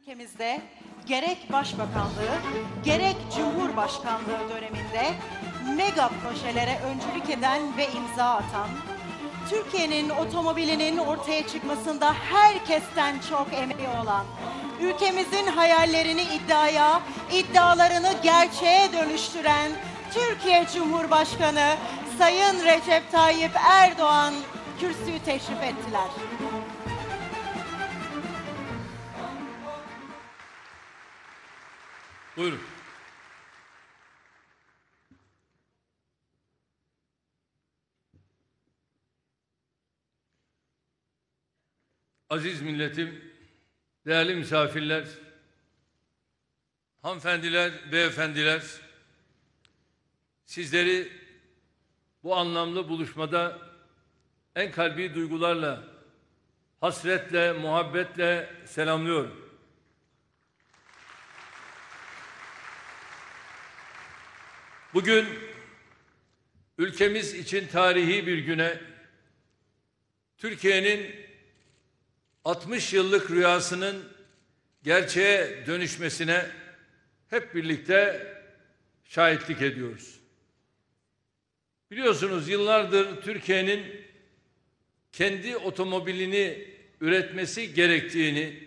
Ülkemizde gerek Başbakanlığı, gerek Cumhurbaşkanlığı döneminde mega projelere öncülük eden ve imza atan, Türkiye'nin otomobilinin ortaya çıkmasında herkesten çok emeği olan, ülkemizin hayallerini iddiaya, iddialarını gerçeğe dönüştüren Türkiye Cumhurbaşkanı Sayın Recep Tayyip Erdoğan kürsüyü teşrif ettiler. Buyurun. Aziz milletim, değerli misafirler, hanımefendiler, beyefendiler, sizleri bu anlamlı buluşmada en kalbi duygularla, hasretle, muhabbetle selamlıyorum. Bugün ülkemiz için tarihi bir güne, Türkiye'nin 60 yıllık rüyasının gerçeğe dönüşmesine hep birlikte şahitlik ediyoruz. Biliyorsunuz yıllardır Türkiye'nin kendi otomobilini üretmesi gerektiğini,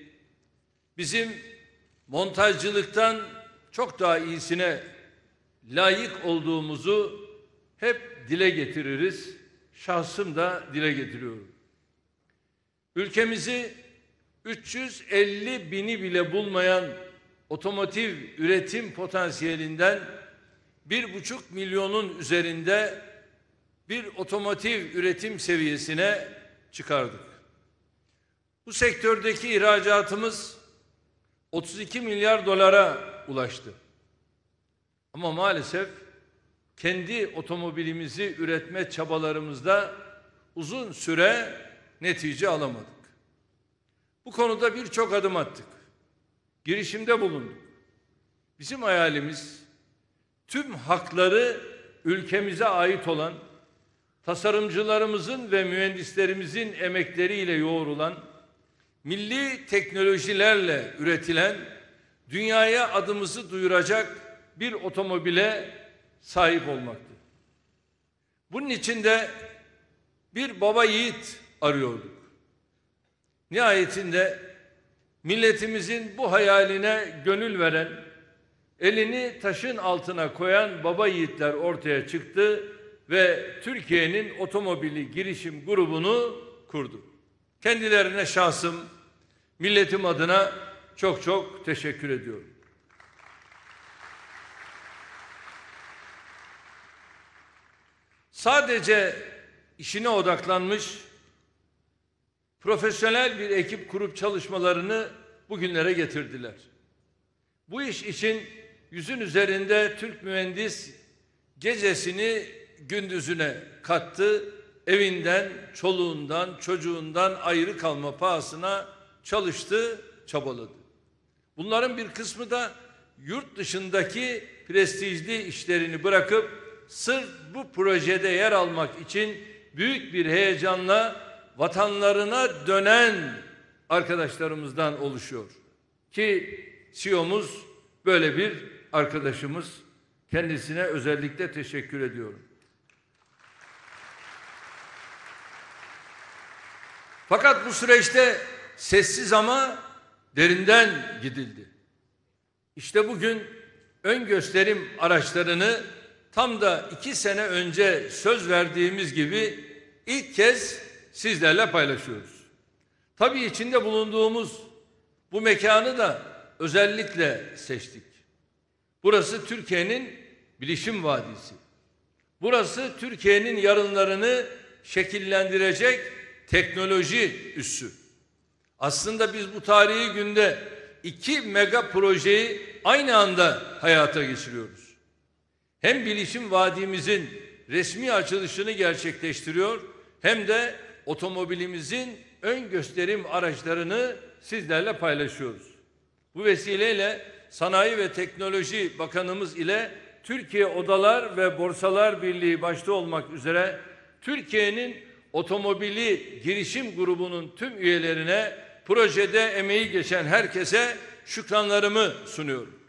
bizim montajcılıktan çok daha iyisine layık olduğumuzu hep dile getiririz. Şahsım da dile getiriyorum. Ülkemizi 350 bini bile bulmayan otomotiv üretim potansiyelinden 1,5 milyonun üzerinde bir otomotiv üretim seviyesine çıkardık. Bu sektördeki ihracatımız 32 milyar dolara ulaştı. Ama maalesef kendi otomobilimizi üretme çabalarımızda uzun süre netice alamadık. Bu konuda birçok adım attık. Girişimde bulunduk. Bizim hayalimiz tüm hakları ülkemize ait olan tasarımcılarımızın ve mühendislerimizin emekleriyle yoğrulan, milli teknolojilerle üretilen, dünyaya adımızı duyuracak bir otomobile sahip olmaktı. Bunun için de bir baba yiğit arıyorduk. Nihayetinde milletimizin bu hayaline gönül veren, elini taşın altına koyan baba yiğitler ortaya çıktı ve Türkiye'nin otomobili girişim grubunu kurdu. Kendilerine şahsım, milletim adına çok çok teşekkür ediyorum. Sadece işine odaklanmış, profesyonel bir ekip kurup çalışmalarını bugünlere getirdiler. Bu iş için 100'ün üzerinde Türk mühendis gecesini gündüzüne kattı, evinden, çoluğundan, çocuğundan ayrı kalma pahasına çalıştı, çabaladı. Bunların bir kısmı da yurt dışındaki prestijli işlerini bırakıp sırf bu projede yer almak için büyük bir heyecanla vatanlarına dönen arkadaşlarımızdan oluşuyor. Ki CEO'muz böyle bir arkadaşımız. Kendisine özellikle teşekkür ediyorum. Fakat bu süreçte sessiz ama derinden gidildi. İşte bugün ön gösterim araçlarını tam da 2 sene önce söz verdiğimiz gibi ilk kez sizlerle paylaşıyoruz. Tabii içinde bulunduğumuz bu mekanı da özellikle seçtik. Burası Türkiye'nin bilişim vadisi. Burası Türkiye'nin yarınlarını şekillendirecek teknoloji üssü. Aslında biz bu tarihi günde 2 mega projeyi aynı anda hayata geçiriyoruz. Hem bilişim vadimizin resmi açılışını gerçekleştiriyor, hem de otomobilimizin ön gösterim araçlarını sizlerle paylaşıyoruz. Bu vesileyle Sanayi ve Teknoloji Bakanımız ile Türkiye Odalar ve Borsalar Birliği başta olmak üzere Türkiye'nin otomobili girişim grubunun tüm üyelerine, projede emeği geçen herkese şükranlarımı sunuyorum.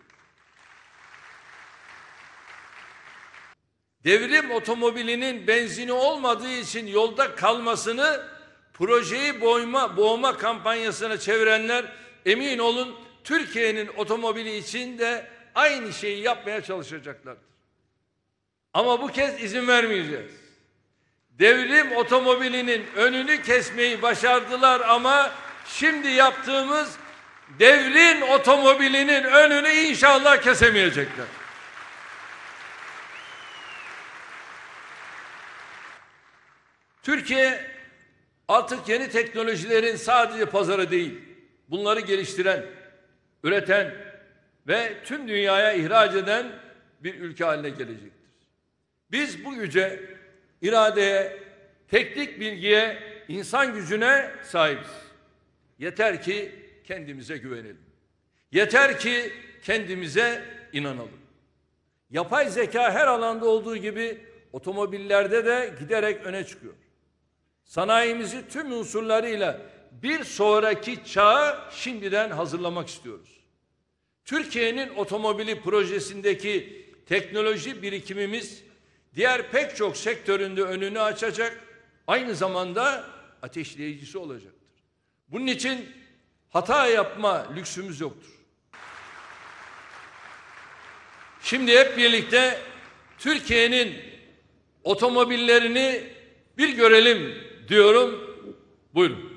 Devrim otomobilinin benzini olmadığı için yolda kalmasını projeyi boğma kampanyasına çevirenler emin olun Türkiye'nin otomobili için de aynı şeyi yapmaya çalışacaklardır. Ama bu kez izin vermeyeceğiz. Devrim otomobilinin önünü kesmeyi başardılar ama şimdi yaptığımız devrin otomobilinin önünü inşallah kesemeyecekler. Türkiye artık yeni teknolojilerin sadece pazarı değil, bunları geliştiren, üreten ve tüm dünyaya ihraç eden bir ülke haline gelecektir. Biz bu güce, iradeye, teknik bilgiye, insan gücüne sahibiz. Yeter ki kendimize güvenelim. Yeter ki kendimize inanalım. Yapay zeka her alanda olduğu gibi otomobillerde de giderek öne çıkıyor. Sanayimizi tüm unsurlarıyla bir sonraki çağa şimdiden hazırlamak istiyoruz. Türkiye'nin otomobili projesindeki teknoloji birikimimiz diğer pek çok sektöründe önünü açacak, aynı zamanda ateşleyicisi olacaktır. Bunun için hata yapma lüksümüz yoktur. Şimdi hep birlikte Türkiye'nin otomobillerini bir görelim diyorum. Buyurun.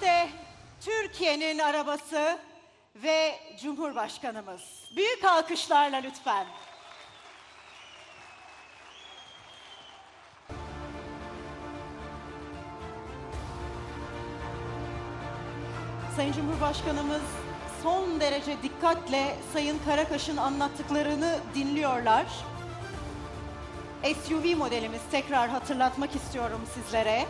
İşte Türkiye'nin arabası ve Cumhurbaşkanımız. Büyük alkışlarla lütfen. Sayın Cumhurbaşkanımız son derece dikkatle Sayın Karakaş'ın anlattıklarını dinliyorlar. SUV modelimiz, tekrar hatırlatmak istiyorum sizlere.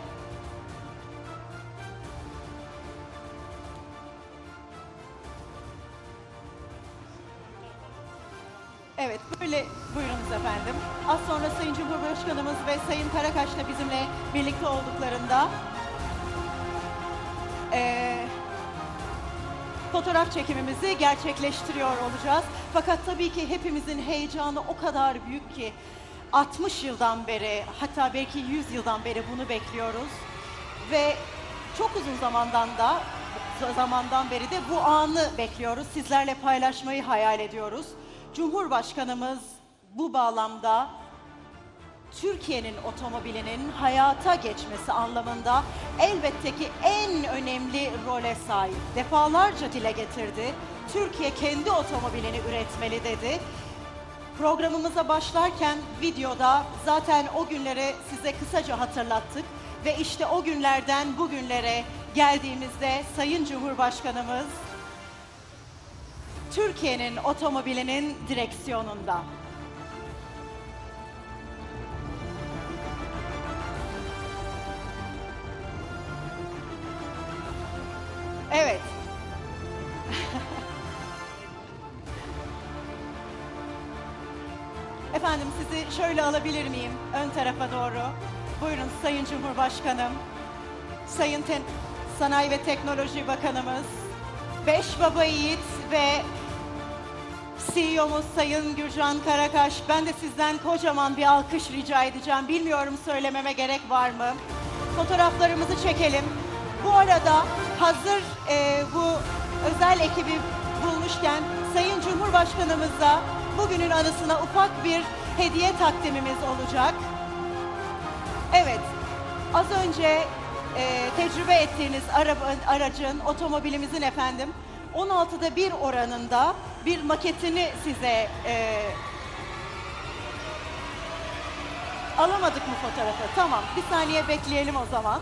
Evet, böyle buyurunuz efendim. Az sonra Sayın Cumhurbaşkanımız ve Sayın Karakaş da bizimle birlikte olduklarında fotoğraf çekimimizi gerçekleştiriyor olacağız. Fakat tabii ki hepimizin heyecanı o kadar büyük ki 60 yıldan beri, hatta belki 100 yıldan beri bunu bekliyoruz. Ve çok uzun zamandan beri de bu anı bekliyoruz. Sizlerle paylaşmayı hayal ediyoruz. Cumhurbaşkanımız bu bağlamda Türkiye'nin otomobilinin hayata geçmesi anlamında elbette ki en önemli role sahip. Defalarca dile getirdi. Türkiye kendi otomobilini üretmeli dedi. Programımıza başlarken videoda zaten o günleri size kısaca hatırlattık. Ve işte o günlerden bugünlere geldiğimizde Sayın Cumhurbaşkanımız Türkiye'nin otomobilinin direksiyonunda. Evet. Efendim sizi şöyle alabilir miyim ön tarafa doğru? Buyurun Sayın Cumhurbaşkanım, Sayın Sanayi ve Teknoloji Bakanımız, Beş Baba Yiğit ve CEO'muz Sayın Gürcan Karakaş. Ben de sizden kocaman bir alkış rica edeceğim. Bilmiyorum söylememe gerek var mı? Fotoğraflarımızı çekelim. Bu arada hazır bu özel ekibi bulmuşken Sayın Cumhurbaşkanımıza bugünün anısına ufak bir hediye takdimimiz olacak. Evet, az önce tecrübe ettiğiniz aracın, otomobilimizin efendim 16'da 1 oranında bir maketini size alamadık mı fotoğrafı? Tamam, bir saniye bekleyelim o zaman.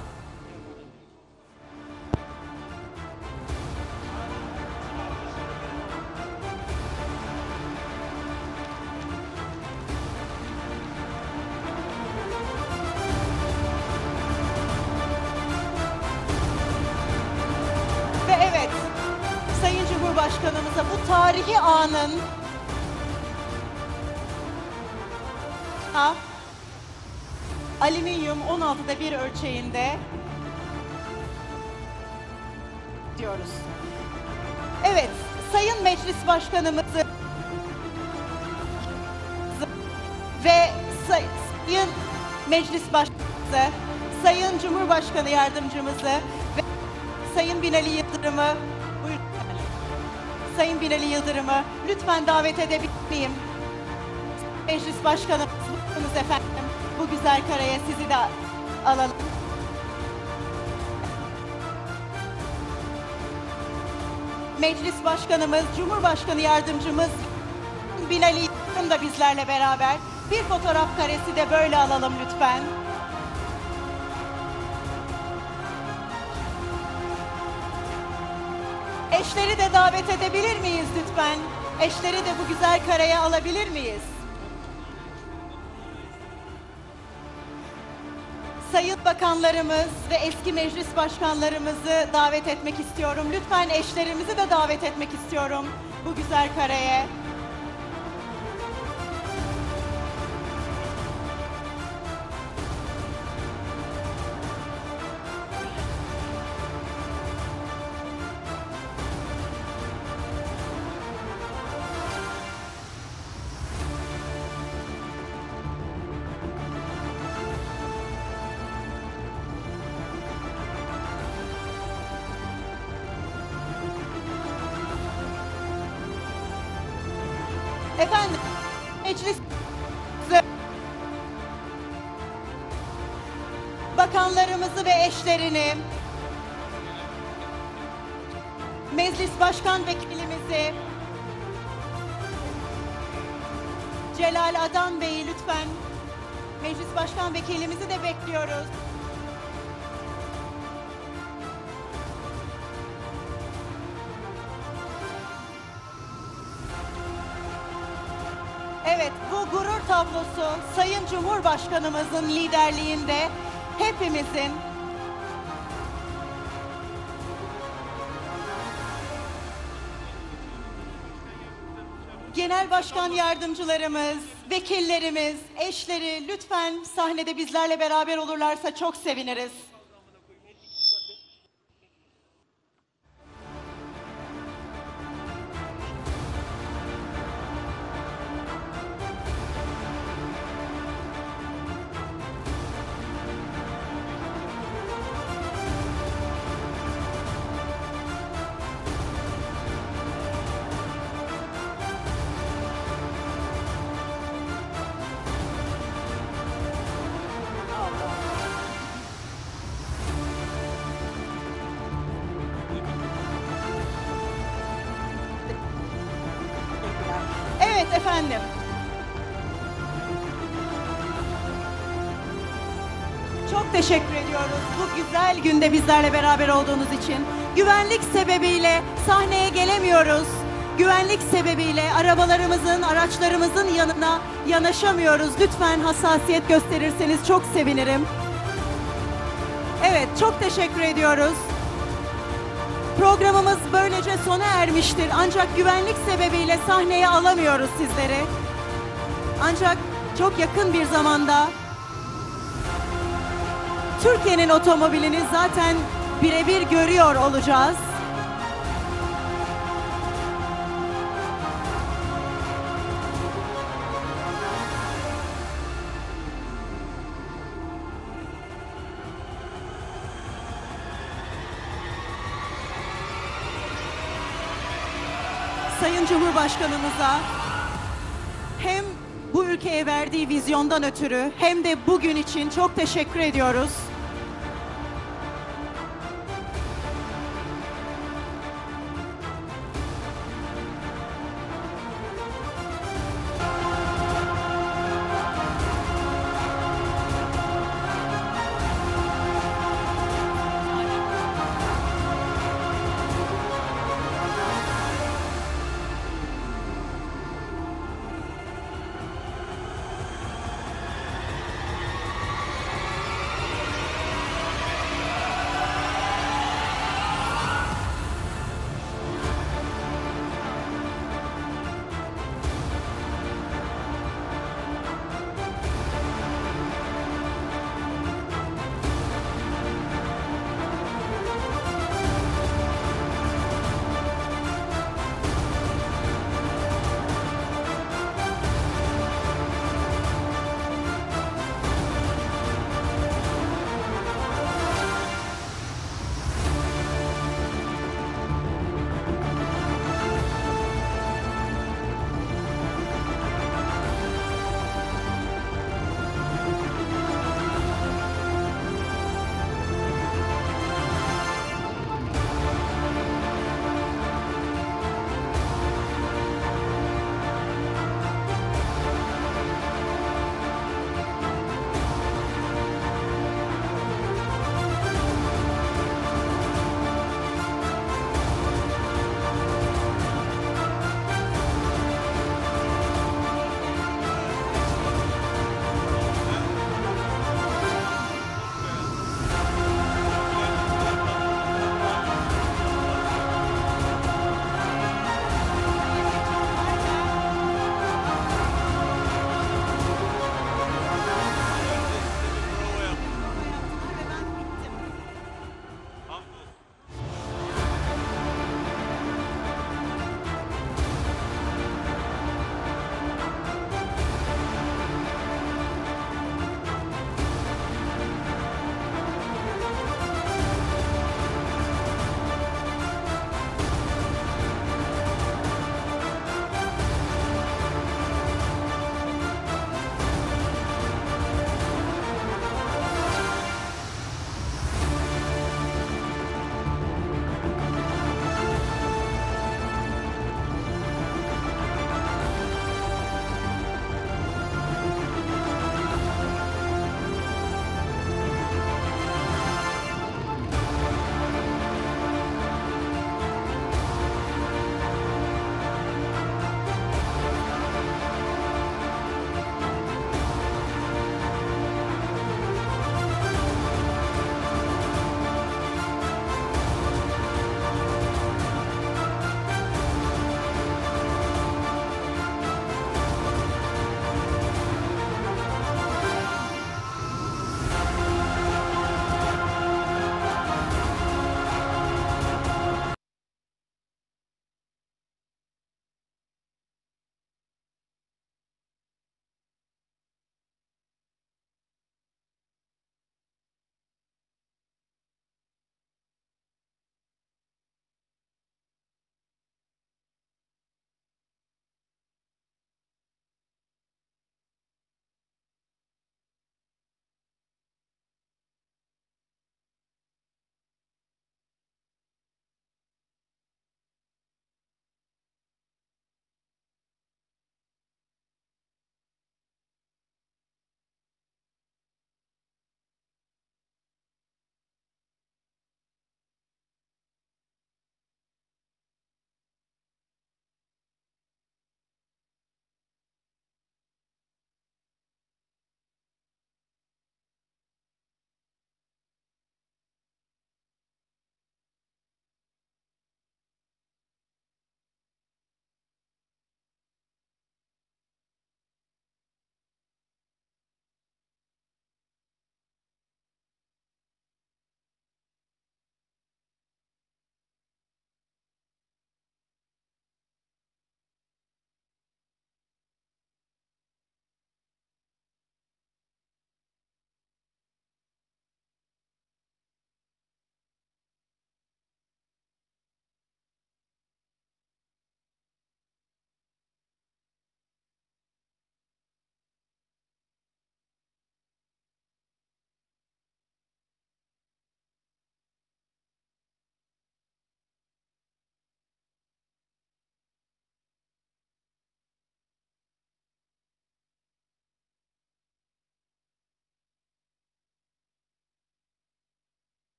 Sayın Cumhurbaşkanımıza bu tarihi anın alüminyum 16'da 1 ölçeğinde diyoruz. Evet, Sayın Meclis Başkanımızı ve Sayın Meclis Başkanımızı, Sayın Cumhurbaşkanı Yardımcımızı ve Sayın Binali Yıldırım'ı Sayın Binali Yıldırım'ı lütfen davet edebilir miyim? Meclis Başkanımız, buyurunuz efendim. Bu güzel karaya sizi de alalım. Meclis Başkanımız, Cumhurbaşkanı Yardımcımız Binali Yıldırım da bizlerle beraber. Bir fotoğraf karesi de böyle alalım lütfen. Eşleri de davet edebilir miyiz lütfen? Eşleri de bu güzel kareye alabilir miyiz? Sayın bakanlarımız ve eski meclis başkanlarımızı davet etmek istiyorum. Lütfen eşlerimizi de davet etmek istiyorum bu güzel kareye. Efendim, meclis bakanlarımızı ve eşlerini Meclis Başkan Vekilimizi Celal Adan Bey'i lütfen, Meclis Başkan Vekilimizi de bekliyoruz. Evet, bu gurur tablosu Sayın Cumhurbaşkanımızın liderliğinde hepimizin genel başkan yardımcılarımız, vekillerimiz, eşleri lütfen sahnede bizlerle beraber olurlarsa çok seviniriz. Evet efendim. Çok teşekkür ediyoruz bu güzel günde bizlerle beraber olduğunuz için. Güvenlik sebebiyle sahneye gelemiyoruz. Güvenlik sebebiyle arabalarımızın, araçlarımızın yanına yanaşamıyoruz. Lütfen hassasiyet gösterirseniz çok sevinirim. Evet, çok teşekkür ediyoruz. Programımız böylece sona ermiştir. Ancak güvenlik sebebiyle sahneye alamıyoruz sizleri. Ancak çok yakın bir zamanda Türkiye'nin otomobilini zaten birebir görüyor olacağız. Sayın Cumhurbaşkanımıza hem bu ülkeye verdiği vizyondan ötürü hem de bugün için çok teşekkür ediyoruz.